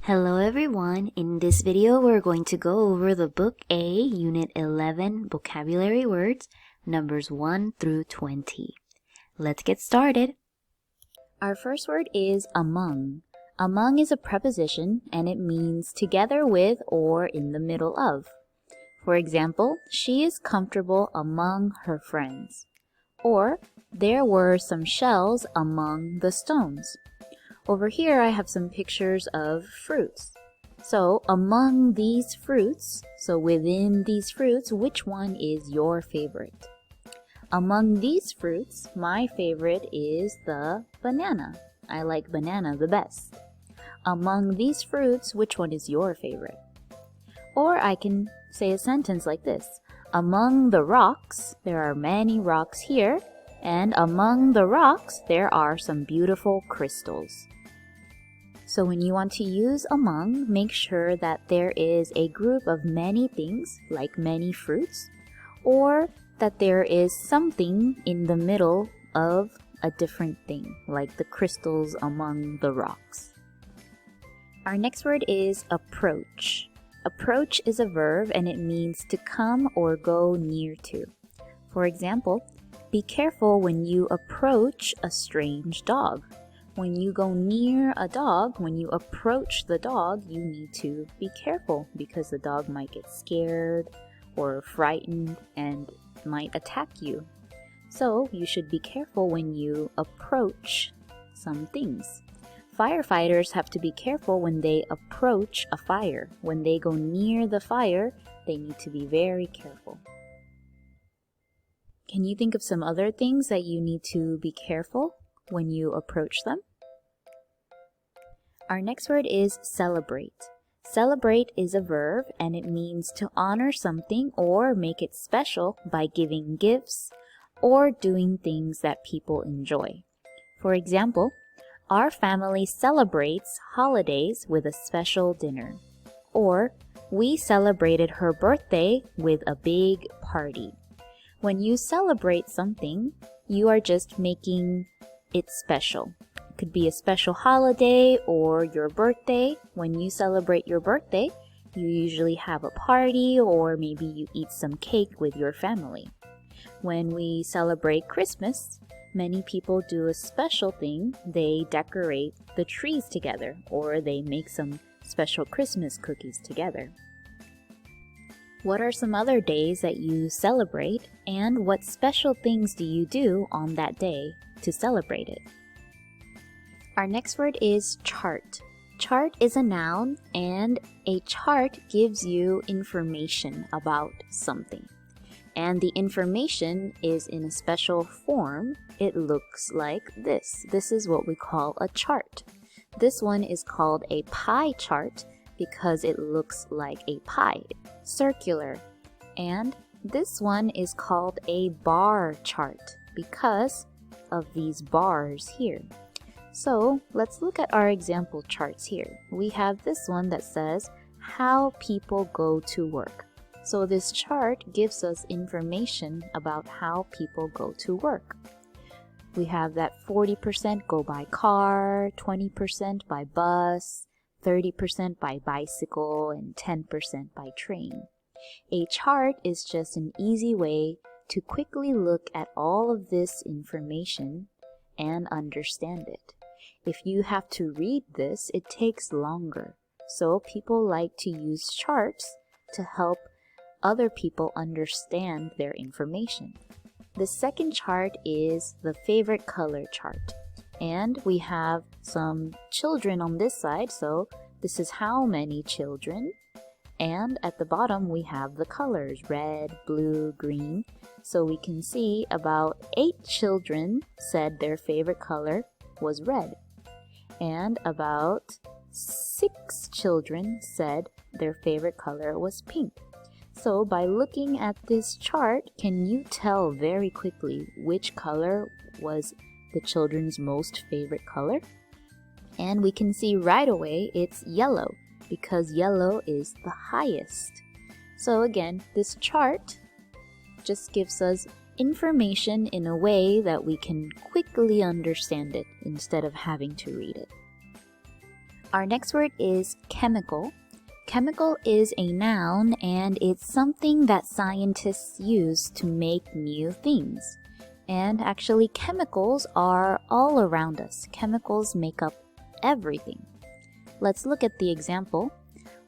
Hello everyone, in this video we're going to go over the Book A, Unit 11, Vocabulary Words, numbers 1 through 20. Let's get started. Our first word is among. Among is a preposition and it means together with or in the middle of. For example, she is comfortable among her friends. Or, there were some shells among the stones. Over here, I have some pictures of fruits. So, among these fruits, so within these fruits, which one is your favorite? Among these fruits, my favorite is the banana. I like banana the best. Among these fruits, which one is your favorite? Or I can say a sentence like this. Among the rocks, there are many rocks here, and among the rocks, there are some beautiful crystals. So when you want to use among, make sure that there is a group of many things, like many fruits, or that there is something in the middle of a different thing, like the crystals among the rocks. Our next word is approach. Approach is a verb and it means to come or go near to. For example, be careful when you approach a strange dog. When you go near a dog, when you approach the dog, you need to be careful because the dog might get scared or frightened and might attack you. So you should be careful when you approach some things. Firefighters have to be careful when they approach a fire. When they go near the fire, they need to be very careful. Can you think of some other things that you need to be careful when you approach them? Our next word is celebrate. Celebrate is a verb and it means to honor something or make it special by giving gifts or doing things that people enjoy. For example, our family celebrates holidays with a special dinner. Or, we celebrated her birthday with a big party. When you celebrate something, you are just making it special. It could be a special holiday or your birthday. When you celebrate your birthday, you usually have a party or maybe you eat some cake with your family. When we celebrate Christmas, many people do a special thing. They decorate the trees together or they make some special Christmas cookies together. What are some other days that you celebrate and what special things do you do on that day to celebrate it? Our next word is chart. Chart is a noun and a chart gives you information about something. And the information is in a special form. It looks like this. This is what we call a chart. This one is called a pie chart because it looks like a pie, circular. And this one is called a bar chart because of these bars here. So let's look at our example charts here. We have this one that says how people go to work. So this chart gives us information about how people go to work. We have that 40% go by car, 20% by bus, 30% by bicycle, and 10% by train. A chart is just an easy way to quickly look at all of this information and understand it. If you have to read this, it takes longer. So people like to use charts to help other people understand their information. The second chart is the favorite color chart. And we have some children on this side, so this is how many children. And at the bottom we have the colors, red, blue, green. So we can see about 8 children said their favorite color was red. And about 6 children said their favorite color was pink. So by looking at this chart, can you tell very quickly which color was the children's most favorite color? And we can see right away it's yellow because yellow is the highest. So again, this chart just gives us information in a way that we can quickly understand it instead of having to read it. Our next word is chemical. Chemical is a noun and it's something that scientists use to make new things. And actually, chemicals are all around us. Chemicals make up everything. Let's look at the example.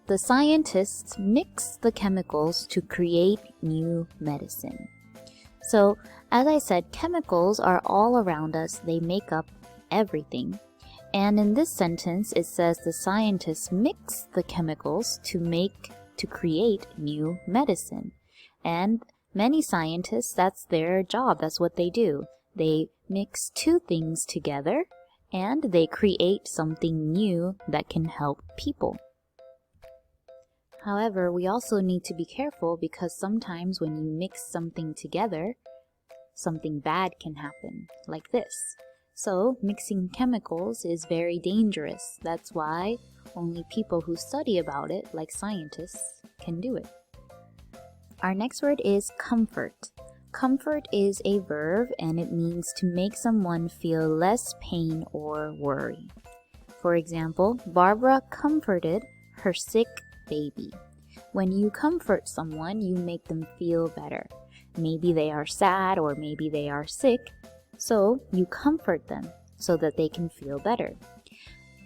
The scientists mix the chemicals to create new medicine. So, as I said, chemicals are all around us. They make up everything. And in this sentence, it says the scientists mix the chemicals to create new medicine. And many scientists, that's their job. That's what they do. They mix two things together and they create something new that can help people. However, we also need to be careful because sometimes when you mix something together, something bad can happen, like this. So, mixing chemicals is very dangerous. That's why only people who study about it, like scientists, can do it. Our next word is comfort. Comfort is a verb and it means to make someone feel less pain or worry. For example, Barbara comforted her sick baby. When you comfort someone, you make them feel better. Maybe they are sad or maybe they are sick, so you comfort them so that they can feel better.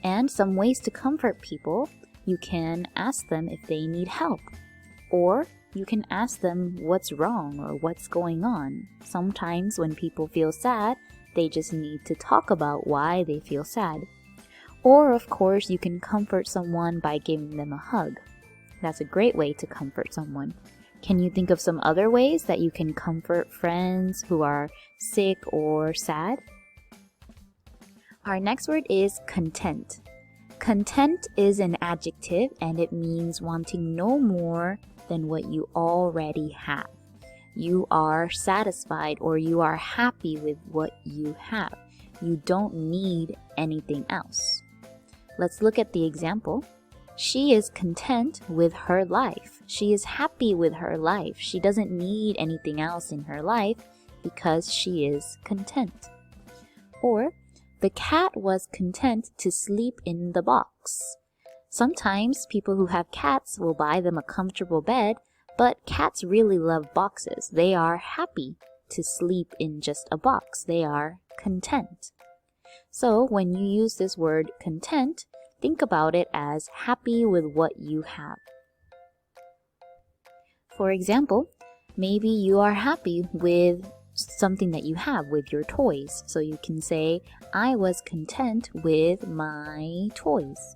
And some ways to comfort people, you can ask them if they need help, or you can ask them what's wrong or what's going on. Sometimes when people feel sad, they just need to talk about why they feel sad. Or of course, you can comfort someone by giving them a hug. That's a great way to comfort someone. Can you think of some other ways that you can comfort friends who are sick or sad? Our next word is content. Content is an adjective and it means wanting no more than what you already have. You are satisfied or you are happy with what you have. You don't need anything else. Let's look at the example. She is content with her life. She is happy with her life. She doesn't need anything else in her life because she is content. Or, the cat was content to sleep in the box. Sometimes people who have cats will buy them a comfortable bed, but cats really love boxes. They are happy to sleep in just a box. They are content. So, when you use this word content, think about it as happy with what you have. For example, maybe you are happy with something that you have, with your toys. So you can say, I was content with my toys.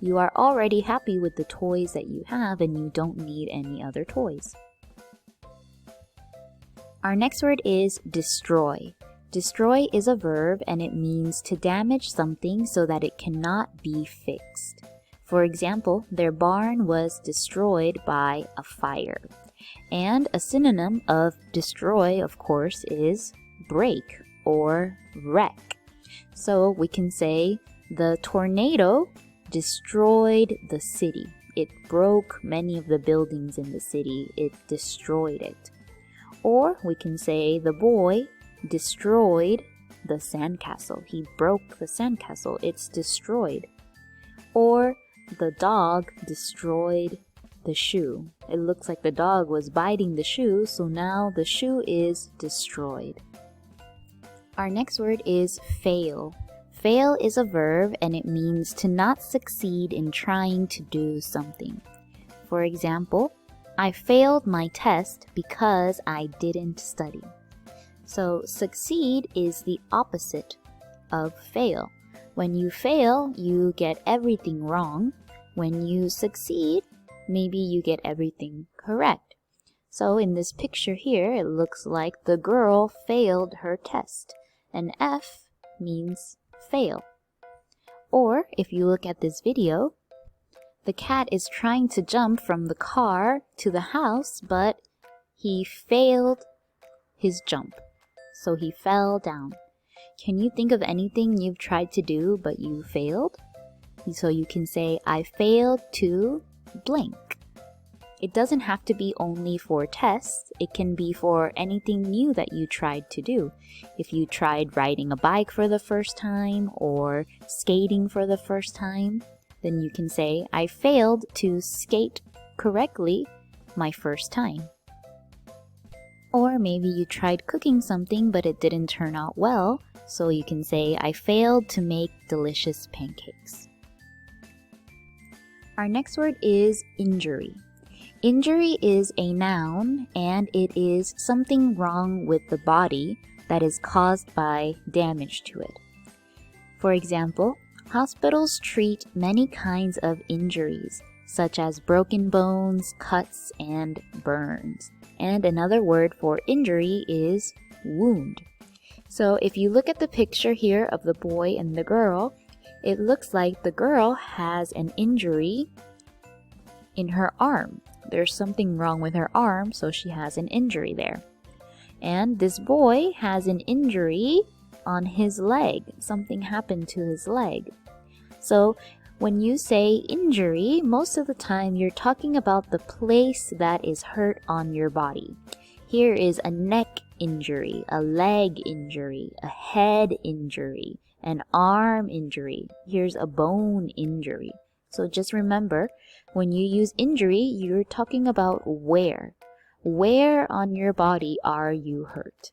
You are already happy with the toys that you have and you don't need any other toys. Our next word is destroy. Destroy is a verb and it means to damage something so that it cannot be fixed. For example, their barn was destroyed by a fire. And a synonym of destroy, of course, is break or wreck. So we can say the tornado destroyed the city. It broke many of the buildings in the city. It destroyed it. Or we can say the boy destroyed the sandcastle. He broke the sandcastle. It's destroyed. Or the dog destroyed the shoe. It looks like the dog was biting the shoe, so now the shoe is destroyed. Our next word is fail. Fail is a verb and it means to not succeed in trying to do something. For example, I failed my test because I didn't study. So succeed is the opposite of fail. When you fail, you get everything wrong. When you succeed, maybe you get everything correct. So in this picture here, it looks like the girl failed her test. And F means fail. Or if you look at this video, the cat is trying to jump from the car to the house, but he failed his jump. So he fell down. Can you think of anything you've tried to do but you failed? So you can say, I failed to blank. It doesn't have to be only for tests. It can be for anything new that you tried to do. If you tried riding a bike for the first time or skating for the first time, then you can say, I failed to skate correctly my first time. Or maybe you tried cooking something but it didn't turn out well, so you can say, I failed to make delicious pancakes. Our next word is injury. Injury is a noun and it is something wrong with the body that is caused by damage to it. For example, hospitals treat many kinds of injuries, such as broken bones, cuts, and burns. And another word for injury is wound. So if you look at the picture here of the boy and the girl, it looks like the girl has an injury in her arm. There's something wrong with her arm, so she has an injury there. And this boy has an injury on his leg. Something happened to his leg. So when you say injury, most of the time you're talking about the place that is hurt on your body. Here is a neck injury, a leg injury, a head injury, an arm injury. Here's a bone injury. So just remember, when you use injury, you're talking about where. Where on your body are you hurt?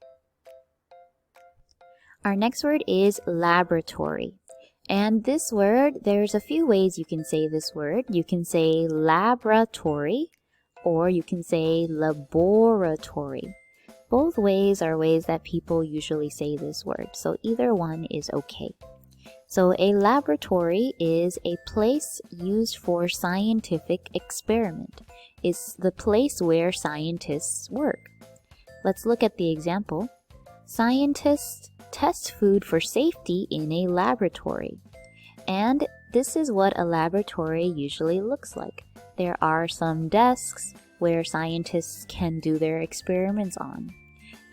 Our next word is laboratory. And this word, there's a few ways you can say this word. You can say laboratory or you can say laboratory. Both ways are ways that people usually say this word, so either one is okay. So a laboratory is a place used for scientific experiment. It's the place where scientists work. Let's look at the example. Scientists test food for safety in a laboratory. And this is what a laboratory usually looks like. There are some desks where scientists can do their experiments on.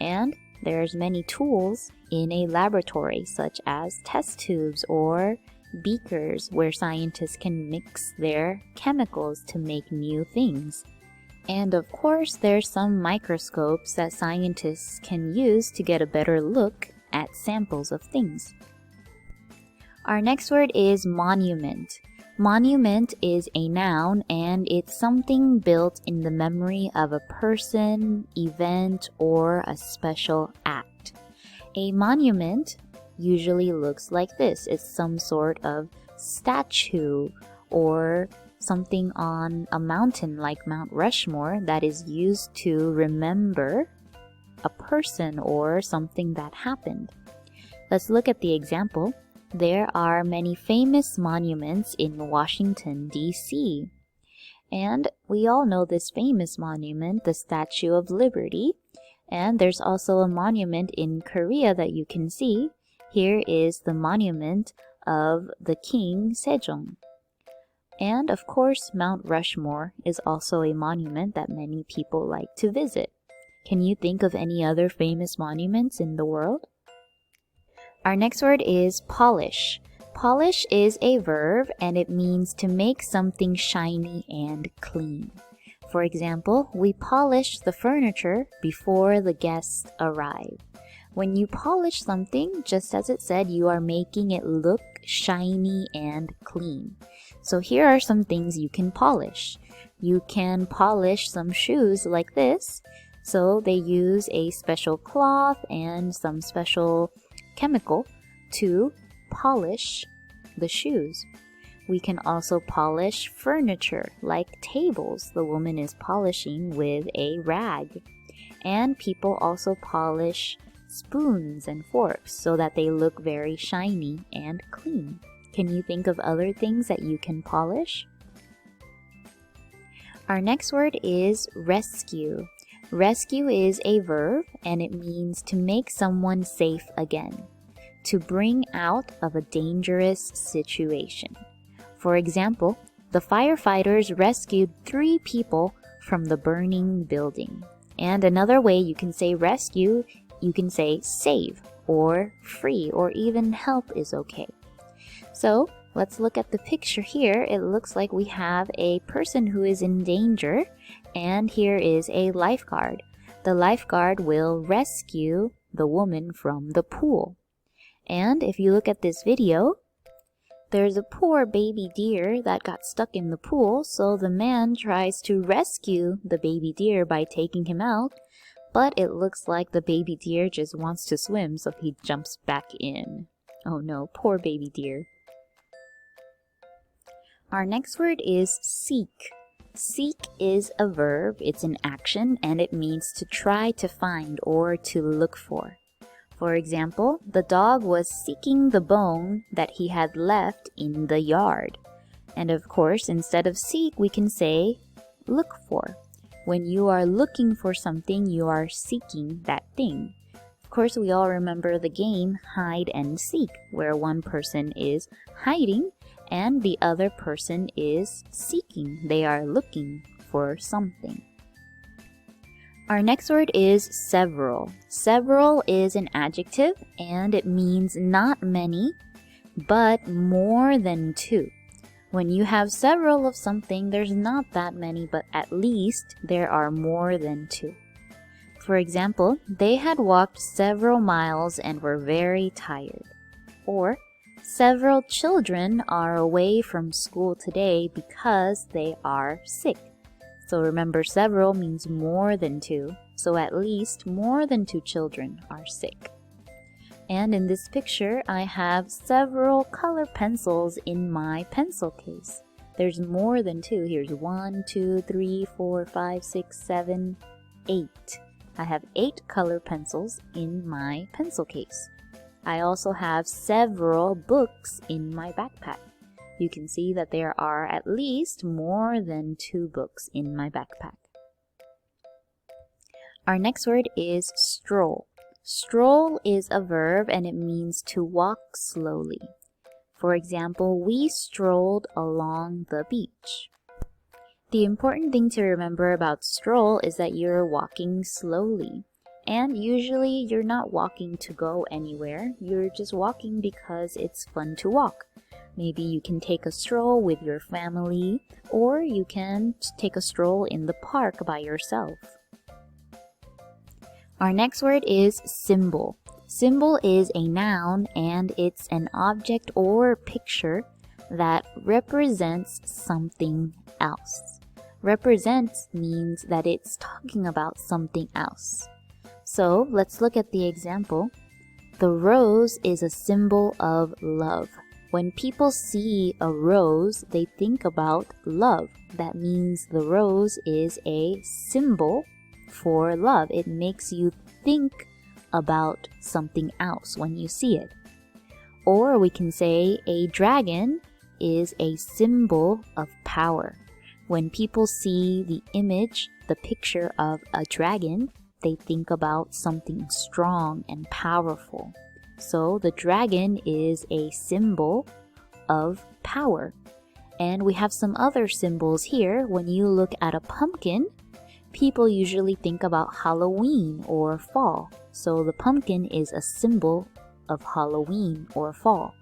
And there's many tools in a laboratory, such as test tubes or beakers where scientists can mix their chemicals to make new things. And of course, there's some microscopes that scientists can use to get a better look at samples of things. Our next word is monument. Monument is a noun and it's something built in the memory of a person, event, or a special act. A monument usually looks like this. It's some sort of statue or something on a mountain like Mount Rushmore that is used to remember a person or something that happened. Let's look at the example. There are many famous monuments in Washington, D.C. And we all know this famous monument, the Statue of Liberty. And there's also a monument in Korea that you can see. Here is the monument of the King Sejong. And of course, Mount Rushmore is also a monument that many people like to visit. Can you think of any other famous monuments in the world? Our next word is polish. Polish is a verb and it means to make something shiny and clean. For example, we polish the furniture before the guests arrive. When you polish something, just as it said, you are making it look shiny and clean. So here are some things you can polish. You can polish some shoes like this. So they use a special cloth and some special chemical to polish the shoes. We can also polish furniture like tables. The woman is polishing with a rag. And people also polish spoons and forks so that they look very shiny and clean. Can you think of other things that you can polish? Our next word is rescue. Rescue is a verb and it means to make someone safe again, to bring out of a dangerous situation. For example, the firefighters rescued 3 people from the burning building. And another way you can say rescue, you can say save or free or even help is okay. So let's look at the picture here. It looks like we have a person who is in danger and here is a lifeguard. The lifeguard will rescue the woman from the pool. And if you look at this video, There's a poor baby deer that got stuck in the pool, so the man tries to rescue the baby deer by taking him out, but it looks like the baby deer just wants to swim, so he jumps back in. Oh no, poor baby deer. Our next word is seek. Seek is a verb, it's an action, and it means to try to find or to look for. For example, the dog was seeking the bone that he had left in the yard. And of course, instead of seek, we can say look for. When you are looking for something, you are seeking that thing. Of course, we all remember the game hide and seek, where one person is hiding and the other person is seeking. They are looking for something. Our next word is several. Several is an adjective and it means not many, but more than two. When you have several of something, there's not that many, but at least there are more than two. For example, they had walked several miles and were very tired. Or, several children are away from school today because they are sick. So remember, several means more than two, so at least more than two children are sick. And in this picture, I have several color pencils in my pencil case. There's more than two. Here's 1, 2, 3, 4, 5, 6, 7, 8. I have 8 color pencils in my pencil case. I also have several books in my backpack. You can see that there are at least more than 2 books in my backpack. Our next word is stroll. Stroll is a verb and it means to walk slowly. For example, we strolled along the beach. The important thing to remember about stroll is that you're walking slowly. And usually you're not walking to go anywhere. You're just walking because it's fun to walk. Maybe you can take a stroll with your family, or you can take a stroll in the park by yourself. Our next word is symbol. Symbol is a noun and it's an object or picture that represents something else. Represents means that it's talking about something else. So let's look at the example. The rose is a symbol of love. When people see a rose, they think about love. That means the rose is a symbol for love. It makes you think about something else when you see it. Or we can say a dragon is a symbol of power. When people see the image, the picture of a dragon, they think about something strong and powerful. So the dragon is a symbol of power. And we have some other symbols here. When you look at a pumpkin, people usually think about Halloween or fall. So the pumpkin is a symbol of Halloween or fall.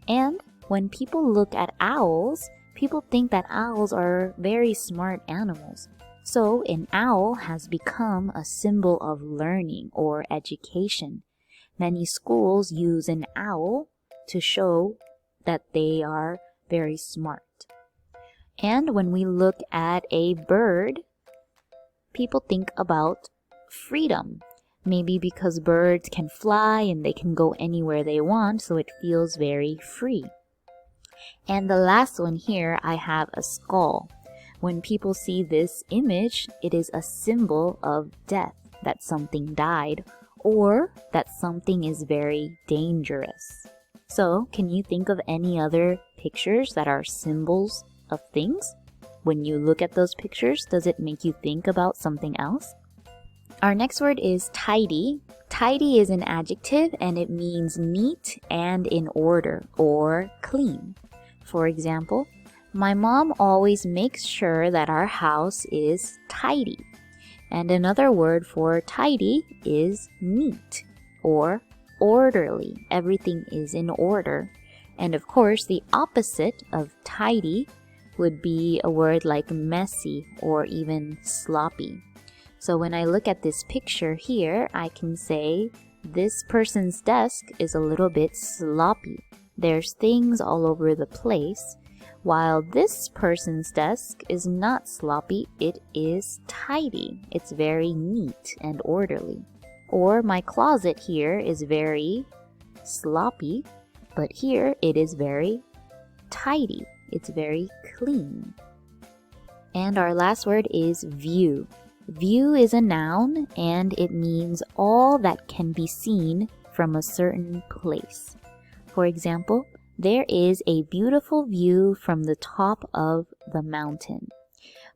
And when people look at owls, people think that owls are very smart animals. So an owl has become a symbol of learning or education. Many schools use an owl to show that they are very smart. And when we look at a bird, people think about freedom. Maybe because birds can fly and they can go anywhere they want, so it feels very free. And the last one here, I have a skull. When people see this image, it is a symbol of death, that something died, or that something is very dangerous. So, can you think of any other pictures that are symbols of things? When you look at those pictures, does it make you think about something else? Our next word is tidy. Tidy is an adjective and it means neat and in order or clean. For example, my mom always makes sure that our house is tidy. And another word for tidy is neat or orderly. Everything is in order. And of course, the opposite of tidy would be a word like messy or even sloppy. So when I look at this picture here, I can say this person's desk is a little bit sloppy. There's things all over the place. While this person's desk is not sloppy, it is tidy. It's very neat and orderly. Or my closet here is very sloppy, but here it is very tidy. It's very clean. And our last word is view. View is a noun and it means all that can be seen from a certain place. For example, there is a beautiful view from the top of the mountain.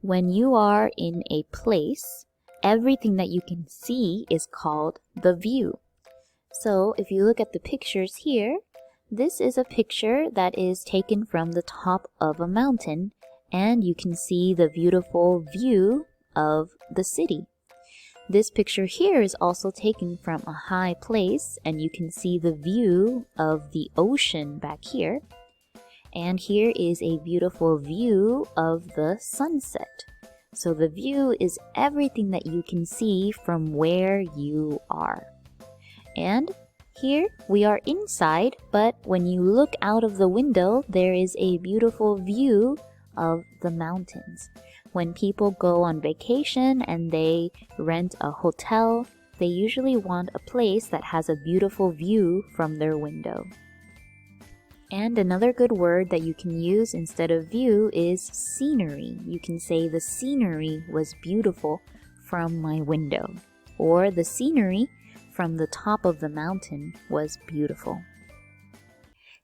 When you are in a place, everything that you can see is called the view. So if you look at the pictures here, this is a picture that is taken from the top of a mountain, and you can see the beautiful view of the city. This picture here is also taken from a high place, and you can see the view of the ocean back here. And here is a beautiful view of the sunset. So the view is everything that you can see from where you are. And here we are inside, but when you look out of the window, there is a beautiful view of the mountains. When people go on vacation and they rent a hotel, they usually want a place that has a beautiful view from their window. And another good word that you can use instead of view is scenery. You can say the scenery was beautiful from my window, or the scenery from the top of the mountain was beautiful.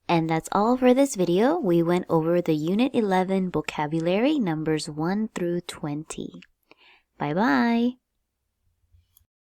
And that's all for this video. We went over the Unit 11 vocabulary numbers 1 through 20. Bye-bye!